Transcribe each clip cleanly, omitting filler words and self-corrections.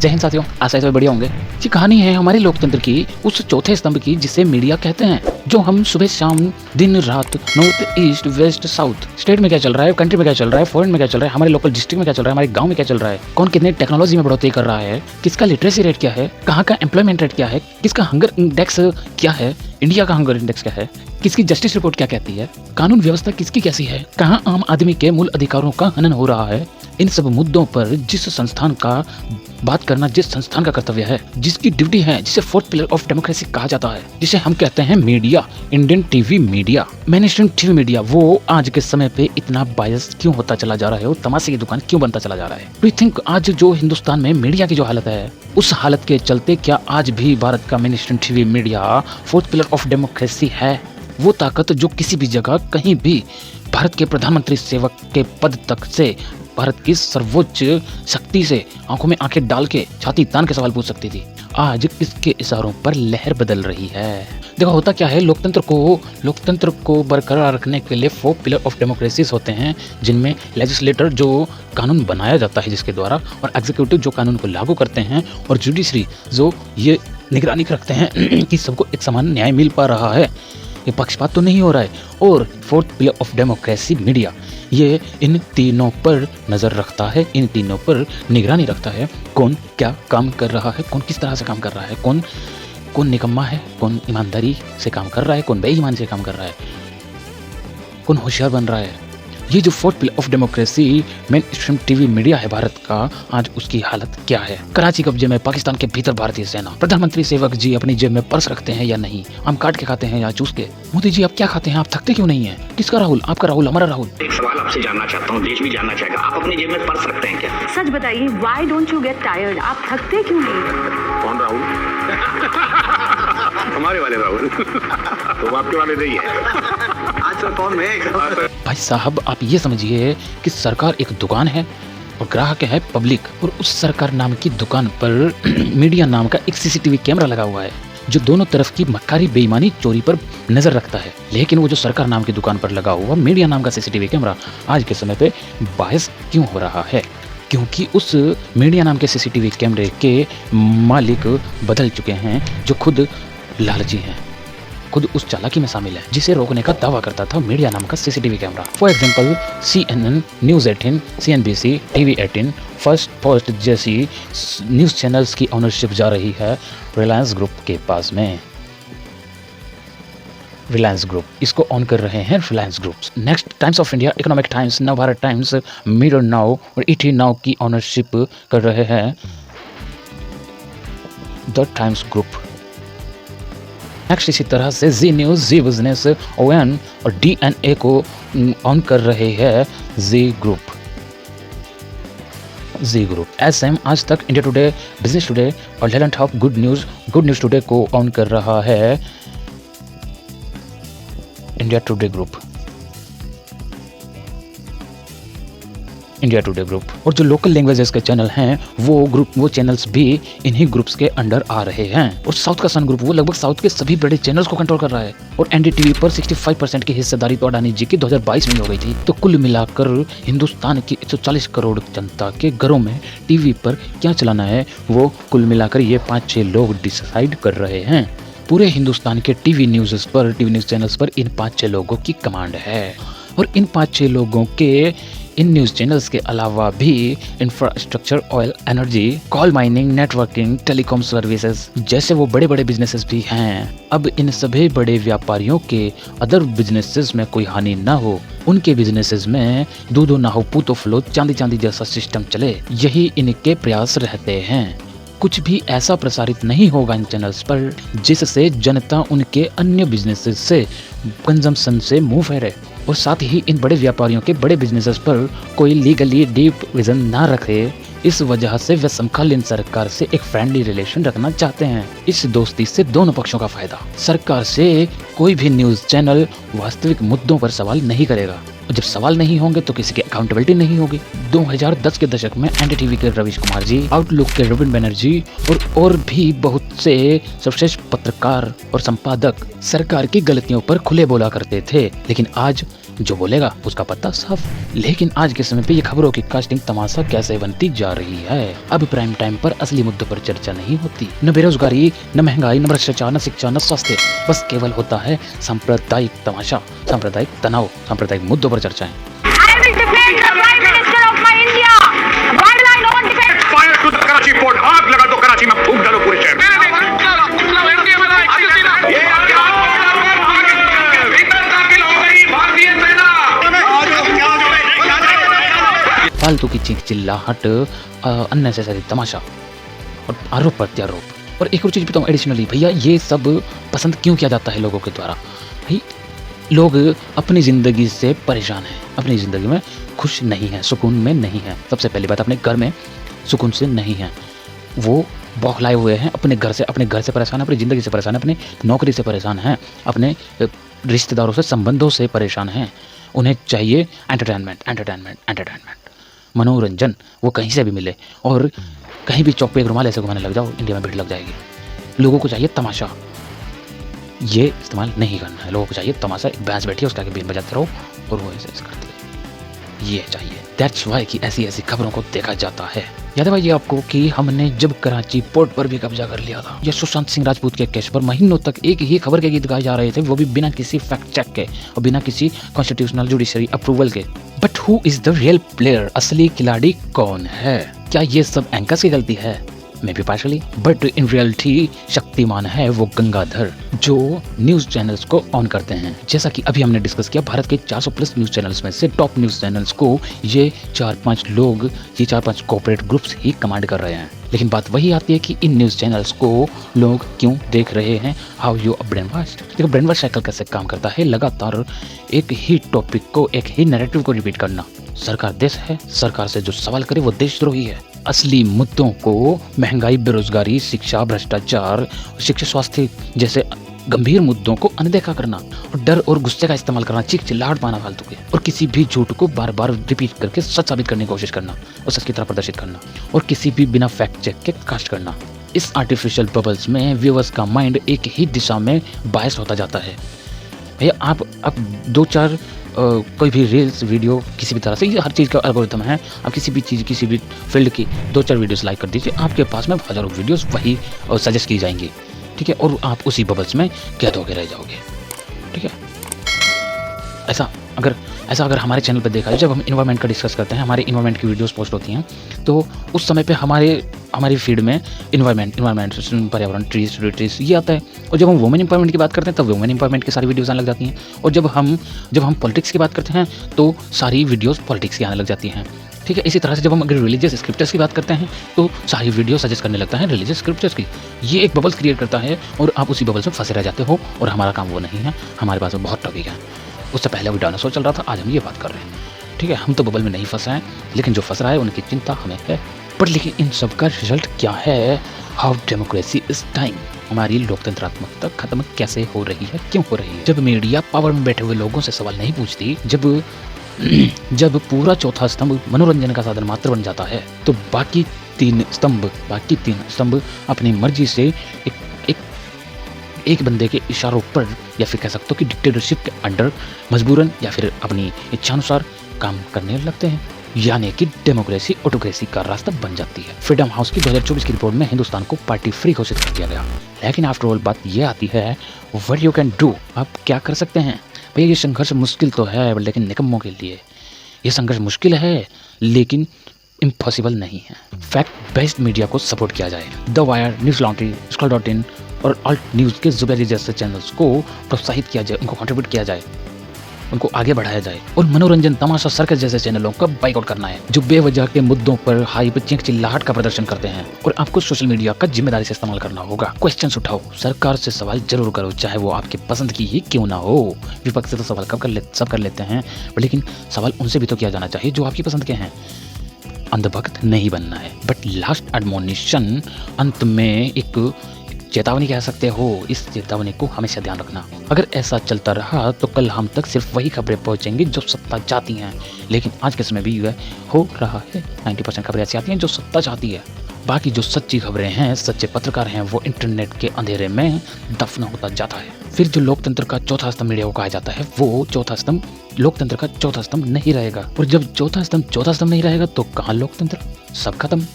जय हिंद साथियों, आशा है सभी बढ़िया होंगे। ये कहानी है हमारे लोकतंत्र की उस चौथे स्तंभ की जिसे मीडिया कहते हैं, जो हम सुबह शाम दिन रात north east west south state में क्या चल रहा है, कंट्री में क्या चल रहा है, फॉरेन में क्या चल रहा है, हमारे लोकल डिस्ट्रिक्ट में क्या चल रहा है, हमारे गांव में क्या चल रहा है, कौन कितने टेक्नोलॉजी में बढ़ोतरी कर रहा है, किसका लिटरेसी रेट क्या है, कहाँ का एम्प्लॉयमेंट रेट क्या है, किसका हंगर इंडेक्स क्या है, इंडिया का हंगर इंडेक्स क्या है, किसकी जस्टिस रिपोर्ट क्या कहती है, कानून व्यवस्था किसकी कैसी है, कहाँ आम आदमी के मूल अधिकारों का हनन हो रहा है। इन सब मुद्दों पर जिस संस्थान का बात करना जिस संस्थान का कर्तव्य है, जिसकी ड्यूटी है, जिसे फोर्थ पिलर ऑफ डेमोक्रेसी कहा जाता है, जिसे हम कहते हैं media, Indian TV media, mainstream TV media, वो आज के समय पे इतना बायस क्यों होता चला जा रहा है और तमाशे की दुकान क्यों बनता चला जा रहा है। डू यू थिंक आज जो हिंदुस्तान में मीडिया की जो हालत है, उस हालत के चलते क्या आज भी भारत का mainstream TV media fourth pillar of democracy है? वो ताकत जो किसी भी जगह कहीं भी भारत के प्रधानमंत्री सेवक के पद तक से, भारत की सर्वोच्च शक्ति से आंखों में आंखें डाल के छाती तान के सवाल पूछ सकती थी, आज किसके इशारों पर लहर बदल रही है। देखो होता क्या है, लोकतंत्र को बरकरार रखने के लिए 4 पिलर ऑफ डेमोक्रेसीज होते हैं, जिनमें लेजिस्लेटर जो कानून बनाया जाता है जिसके द्वारा, और एग्जीक्यूटिव जो कानून को लागू करते हैं, और जुडिशरी जो ये निगरानी रखते हैं कि सबको एक समान न्याय मिल पा रहा है, ये पक्षपात तो नहीं हो रहा है। और fourth pillar of democracy media, ये इन तीनों पर नज़र रखता है, इन तीनों पर निगरानी रखता है, कौन क्या काम कर रहा है, कौन किस तरह से काम कर रहा है, कौन निकम्मा है, कौन ईमानदारी से काम कर रहा है, कौन बेईमान से काम कर रहा है, कौन होशियार बन रहा है। ये जो fourth pillar of democracy main stream TV media है भारत का, आज उसकी हालत क्या है। कराची कब्जे में पाकिस्तान के भीतर भारतीय सेना, प्रधानमंत्री सेवक जी अपनी जेब में पर्स रखते हैं या नहीं, आम काट के खाते हैं या चूस के। मोदी जी आप क्या खाते हैं, आप थकते क्यों नहीं है? किसका राहुल, आपका राहुल, हमारा राहुल? एक सवाल आपसे जानना चाहता हूँ, देश भी जानना चाहेगा, आप अपनी जेब में पर्स रखते हैं क्या? सच बताइए, why don't you get tired? आप थकते क्यों नहीं? कौन राहुल? हमारे वाले राहुल तो आपके वाले नहीं है। अच्छा कौन मैं? भाई साहब आप ये समझिए कि सरकार एक दुकान है और ग्राहक है पब्लिक, और उस सरकार नाम की दुकान पर मीडिया नाम का एक सीसीटीवी कैमरा लगा हुआ है, जो दोनों तरफ की मक्कारी बेईमानी चोरी पर नजर रखता है। लेकिन वो जो सरकार नाम की दुकान पर लगा हुआ मीडिया नाम का सीसीटीवी कैमरा आज के समय पे बायस क्यों हो रहा है? क्योंकि उस मीडिया नाम के सीसीटीवी कैमरे के मालिक बदल चुके हैं, जो खुद लालची हैं, खुद उस चालाकी में शामिल है जिसे रोकने का दावा करता था मीडिया नाम का CCTV camera. For example CNN, news 18, CNBC, TV 18, first post जैसी न्यूज़ चैनल्स की ओनरशिप जा रही है रिलायंस ग्रुप के पास में। रिलायंस ग्रुप इसको ऑन कर रहे हैं Reliance groups. Next times of India, economic times, Navbharat times, mirror now और ET नाउ की ओनरशिप कर रहे हैं द टाइम्स ग्रुप। नेक्स्ट इसी तरह से जी न्यूज़, जी बिजनेस, ON और DNA को ऑन कर रहे हैं जी ग्रुप। SM, आज तक, इंडिया टुडे, बिजनेस टुडे और लेलेंट ऑफ गुड न्यूज़ टुडे को ऑन कर रहा है इंडिया टुडे ग्रुप। और जो लोकल लैंग्वेजेस के चैनल हैं वो चैनल्स भी इन्हीं ग्रुप्स के अंडर आ रहे हैं। और साउथ का सन ग्रुप वो लगभग साउथ के सभी बड़े चैनल्स को कंट्रोल कर रहा है। और NDTV पर 65% की हिस्सेदारी तो अडानी जी की 2022 में हो गई थी। तो कुल मिलाकर हिंदुस्तान की 140 करोड़ जनता के घरों में टीवी पर क्या चलाना है, वो कुल मिलाकर ये 5-6 लोग डिसाइड कर रहे हैं। पूरे हिंदुस्तान के टीवी न्यूज़ चैनल्स पर इन 5-6 लोगों की कमांड है। और इन 5-6 लोगों के इन न्यूज़ चैनल्स के अलावा भी infrastructure, oil, energy, call mining, networking, telecom services जैसे वो बड़े बड़े बिजनेसेस भी हैं। अब इन सभी बड़े व्यापारियों के अदर बिजनेसेस में कोई हानि ना हो, उनके बिजनेसेस में दूधो ना हो पूतो फ्लो, चांदी चांदी जैसा सिस्टम चले, यही इनके प्रयास रहते हैं। कुछ भी ऐसा प्रसारित नहीं होगा इन चैनल्स पर जिससे जनता उनके अन्य बिजनेसेस से, कंजम्पशन से मुंह फेरे। और साथ ही इन बड़े व्यापारियों के बड़े बिजनेसेस पर कोई लीगली डीप विजन ना रखे। इस वजह से वे समकालीन सरकार से एक फ्रेंडली रिलेशन रखना चाहते हैं। इस दोस्ती से दोनों पक्षों का फायदा। सरकार से कोई भी न्यूज़ चैनल वास्तविक मुद्दों पर सवाल नहीं करेगा, और जब सवाल नहीं होंगे तो किसी की अकाउंटेबिलिटी नहीं होगी। 2010 के दशक में NDTV के रवीश कुमार जी, आउटलुक के रविन बनर्जी और भी बहुत से सर्वश्रेष्ठ पत्रकार और संपादक सरकार की गलतियों पर खुले बोला करते थे। लेकिन आज जो बोलेगा उसका पत्ता साफ। लेकिन आज के समय पे ये खबरों की कास्टिंग तमाशा कैसे बनती जा रही है। अब प्राइम टाइम पर असली मुद्दों पर चर्चा नहीं होती, न बेरोजगारी, न महंगाई, न भ्रष्टाचार, न शिक्षा, न स्वास्थ्य, बस केवल होता है सांप्रदायिक तमाशा, सांप्रदायिक तनाव, सांप्रदायिक मुद्दों पर चर्चाएं। Fire to the Karachi port, आग लगा दो कराची में, फूंक डालो पूरे शहर में। फालतू की चीख चिल्लाहट, अननेसेसरी तमाशा और आरोप प्रत्यारोप। और एक और चीज बताऊँ एडिशनली भैया, ये सब पसंद क्यों किया जाता है लोगों के द्वारा? भाई लोग अपनी ज़िंदगी से परेशान हैं, अपनी ज़िंदगी में खुश नहीं हैं, सुकून में नहीं हैं। सबसे पहली बात, अपने घर में सुकून से नहीं हैं, वो बौखलाए हुए हैं, अपने घर से परेशान हैं, अपनी ज़िंदगी से परेशान हैं, अपनी नौकरी से परेशान हैं, अपने रिश्तेदारों से, संबंधों से परेशान हैं। उन्हें चाहिए एंटरटेनमेंट, मनोरंजन, वो कहीं से भी मिले। और कहीं भी चौक पे एक रुमाल ऐसे घुमाने लग जाओ, इंडिया में भीड़ लग जाएगी। लोगों को चाहिए तमाशा, ये इस्तेमाल नहीं करना है। लोगों को चाहिए तमाशा, एक भैंस बैठी है उसके आगे बीन बजाते रहो और वो ऐसे करती है, ये चाहिए। दैट्स वाई कि ऐसी खबरों को देखा जाता है। याद है भाई आपको कि हमने जब कराची पोर्ट पर भी कब्जा कर लिया था, या सुशांत सिंह राजपूत के केस पर महीनों तक एक ही खबर के गीत गाए जा रहे थे, वो भी बिना किसी फैक्ट चेक के और बिना किसी कॉन्स्टिट्यूशनल जुडिशरी अप्रूवल के। But who is the real player? असली खिलाड़ी कौन है? क्या ये सब एंकर्स की गलती है? May be partially, but in reality Shaktimaan है वो गंगाधर, जो न्यूज चैनल्स को ऑन करते हैं। जैसा कि अभी हमने डिस्कस किया, भारत के 400 प्लस न्यूज चैनल्स में से टॉप न्यूज चैनल्स को ये 4-5 लोग, ये 4-5 कॉर्पोरेट ग्रुप्स ही कमांड कर रहे हैं। लेकिन बात वही आती है कि इन न्यूज चैनल्स को लोग क्यों देख रहे हैं? How you brain wash. देखो ब्रेन वॉश साइकिल कैसे काम करता है, लगातार एक ही टॉपिक को, एक ही नैरेटिव को रिपीट करना। सरकार देश है, सरकार से जो सवाल करे वो देशद्रोही है। असली मुद्दों को, महंगाई, बेरोजगारी, शिक्षा, भ्रष्टाचार, शिक्षा, स्वास्थ्य जैसे गंभीर मुद्दों को अनदेखा करना, और डर और गुस्से का इस्तेमाल करना, चीख चिल्लाहट पाना फालतू के, और किसी भी झूठ को बार बार रिपीट करके सच साबित करने की कोशिश करना और सच की तरह प्रदर्शित करना, और किसी भी बिना फैक्ट चेक के कास्ट करना। इस आर्टिफिशियल बबल्स में व्यूअर्स का माइंड एक ही दिशा में बायस होता जाता है। भैया आप 2-4 कोई भी रील्स वीडियो किसी भी तरह से, ये हर चीज़ का एल्गोरिथम है। आप किसी भी चीज़, किसी भी फील्ड की 2-4 वीडियोस लाइक कर दीजिए, आपके पास में हज़ारों वीडियोस वही सजेस्ट की जाएंगी, ठीक है, और आप उसी बबल्स में कैद होकर रह जाओगे, ठीक है। ऐसा अगर हमारे चैनल पर देखा जाए, जब हम इन्वायरमेंट का डिस्कस करते हैं, हमारे इन्वायरमेंट की वीडियोस पोस्ट होती हैं, तो उस समय पे हमारी फीड में इन्वायरमेंट, पर्यावरण, ट्रीज ये आता है। और जब हम वुमेन एम्पावरमेंट की बात करते हैं, तब वुमेन एम्पावरमेंट की सारी वीडियोस आने लग जाती हैं। और जब हम पॉलिटिक्स की बात करते हैं, तो सारी वीडियोस पॉलिटिक्स की आने लग जाती हैं, ठीक है। इसी तरह से जब हम अगर रिलीजियस स्क्रिप्चर्स की बात करते हैं, तो सारी वीडियो सजेस्ट करने लगता है रिलीजियस स्क्रिप्चर्स की। ये एक बबल्स क्रिएट करता है और आप उसी बबल्स में फंसे रह जाते हो, और हमारा काम वो नहीं है। हमारे पास में बहुत टॉपिक है। उससे पहले अभी डायनासोर चल रहा था, आज हम ये बात कर रहे हैं, ठीक है। हम तो बबल में नहीं फंसे हैं, लेकिन जो फंस रहा है उनकी चिंता हमें है। पर लेकिन इन सब का रिजल्ट क्या है? How democracy is time. हमारी लोकतंत्रात्मकता खत्म कैसे हो रही है, क्यों हो रही है? जब मीडिया पावर में बैठे हुए लोगों से सवाल नहीं पूछती, जब पूरा चौथा स्तंभ मनोरंजन का साधन मात्र बन जाता है, तो बाकी तीन स्तंभ अपनी मर्जी से एक बंदे के इशारों पर, या फिर कह सकते हो कि डिक्टेटरशिप के अंडर मजबूरन या फिर अपनी इच्छानुसार काम करने लगते हैं। यानी कि डेमोक्रेसी ऑटोक्रेसी का रास्ता बन जाती है। फ्रीडम हाउस की 2024 की रिपोर्ट में हिंदुस्तान को पार्टी फ्री घोषित कर दिया गया। लेकिन आफ्टर ऑल बात यह आती है, व्हाट यू कैन डू, आप क्या कर सकते हैं? भैया ये संघर्ष मुश्किल तो है, लेकिन निकम्मों के लिए ये संघर्ष मुश्किल है, लेकिन इम्पॉसिबल नहीं है। फैक्ट बेस्ड मीडिया को सपोर्ट किया जाए। द वायर, न्यूज लॉन्ड्री, स्क्रॉल.इन और अल्ट न्यूज़ के जुबैरी जैसे चैनल्स को प्रोत्साहित किया जाए, उनको कंट्रीब्यूट किया जाए, उनको आगे बढ़ाया जाए। और मनोरंजन, तमाशा, सर्कस जैसे चैनलों का बाइकआउट करना है, जो बेवजह के मुद्दों पर हाइप, चीख चिल्लाहट का प्रदर्शन करते हैं। और आपको सोशल मीडिया का जिम्मेदारी से इस्तेमाल करना होगा। क्वेश्चंस उठाओ, सरकार से सवाल जरूर करो, चाहे वो आपकी पसंद की ही क्यों ना हो। विपक्ष से तो सवाल सब कर लेते हैं, लेकिन सवाल उनसे भी तो किया जाना चाहिए जो आपकी पसंद के हैं। अंधभक्त नहीं बनना है। बट लास्ट एडमोनिशन, अंत में एक चेतावनी कह सकते हो। इस चेतावनी को हमेशा ध्यान रखना। अगर ऐसा चलता रहा तो कल हम तक सिर्फ वही खबरें पहुंचेंगी जो सत्ता चाहती हैं। लेकिन आज के समय भी यह हो रहा है, 90% खबरें ऐसी आती हैं जो सत्ता चाहती है। बाकी जो सच्ची खबरें हैं, सच्चे पत्रकार हैं, वो इंटरनेट के अंधेरे में दफन होता जाता है। फिर जो लोकतंत्र का चौथा स्तंभ मीडिया को कहा जाता है, वो चौथा स्तंभ लोकतंत्र का चौथा स्तंभ नहीं रहेगा। और जब चौथा स्तंभ नहीं रहेगा तो कहाँ लोकतंत्र? सब खत्म।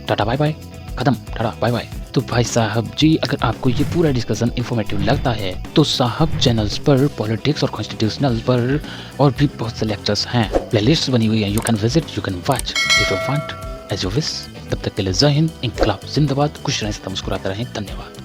Tata bye bye. खत्म। Tata bye bye. तो भाई साहब जी, अगर आपको ये पूरा डिस्कशन इन्फॉर्मेटिव लगता है तो साहब चैनल्स पर पॉलिटिक्स और कॉन्स्टिट्यूशनल पर और भी बहुत से लेक्चर्स हैं, प्लेलिस्ट बनी हुई है, you can visit, you can watch if you want, as you wish. तब तक के लिए जय हिंद, इंकलाब जिंदाबाद, खुश रहें, मुस्कुराते रहें, धन्यवाद।